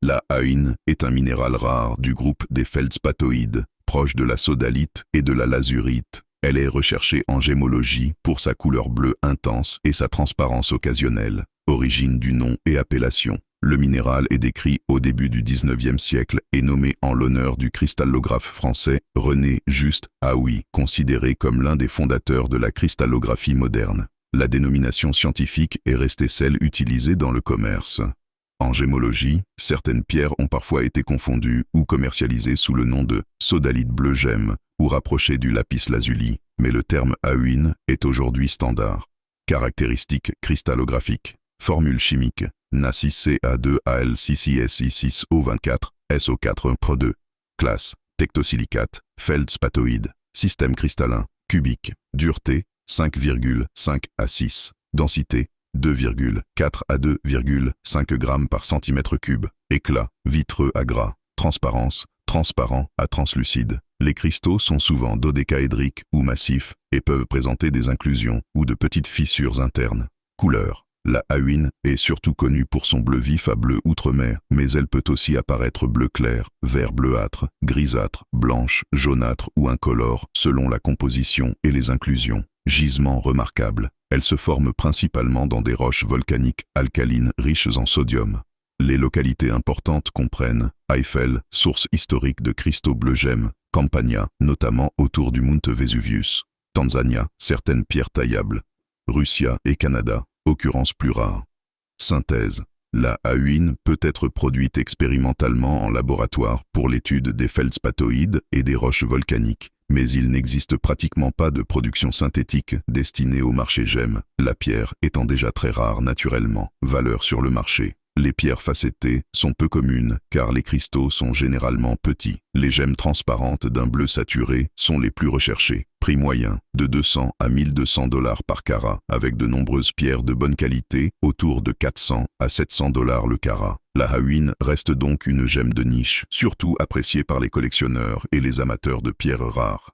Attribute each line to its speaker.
Speaker 1: La haïne est un minéral rare du groupe des feldspathoïdes, proche de la sodalite et de la lazurite. Elle est recherchée en gémologie pour sa couleur bleue intense et sa transparence occasionnelle. Origine du nom et appellation. Le minéral est décrit au début du XIXe siècle et nommé en l'honneur du cristallographe français René Juste Haüy, considéré comme l'un des fondateurs de la cristallographie moderne. La dénomination scientifique est restée celle utilisée dans le commerce. En gémologie, certaines pierres ont parfois été confondues ou commercialisées sous le nom de sodalite bleu gemme ou rapprochées du lapis lazuli, mais le terme haüine est aujourd'hui standard. Caractéristiques cristallographiques. Formule chimique. Na6Ca2Al6Si6O24, SO4Pro2. Classe. Tectosilicate, feldspathoïde. Système cristallin. Cubique. Dureté. 5,5 à 6. Densité. 2,4 à 2,5 grammes par centimètre cube. Éclat. Vitreux à gras. Transparence. Transparent à translucide. Les cristaux sont souvent dodécaédriques ou massifs et peuvent présenter des inclusions ou de petites fissures internes. Couleur. La haüine est surtout connue pour son bleu vif à bleu outremer, mais elle peut aussi apparaître bleu clair, vert bleuâtre, grisâtre, blanche, jaunâtre ou incolore selon la composition et les inclusions. Gisement remarquable. Elle se forme principalement dans des roches volcaniques alcalines riches en sodium. Les localités importantes comprennent Eifel, source historique de cristaux bleu gemme, Campania, notamment autour du Monte Vesuvius, Tanzania, certaines pierres taillables, Russia et Canada, occurrences plus rares. Synthèse. La haüine peut être produite expérimentalement en laboratoire pour l'étude des feldspathoïdes et des roches volcaniques, mais il n'existe pratiquement pas de production synthétique destinée au marché gemme, la pierre étant déjà très rare naturellement. Valeur sur le marché. Les pierres facettées sont peu communes car les cristaux sont généralement petits. Les gemmes transparentes d'un bleu saturé sont les plus recherchées. Prix moyen de 200 à 1200 $ par carat, avec de nombreuses pierres de bonne qualité, autour de 400 à 700 $ le carat. La haüine reste donc une gemme de niche, surtout appréciée par les collectionneurs et les amateurs de pierres rares.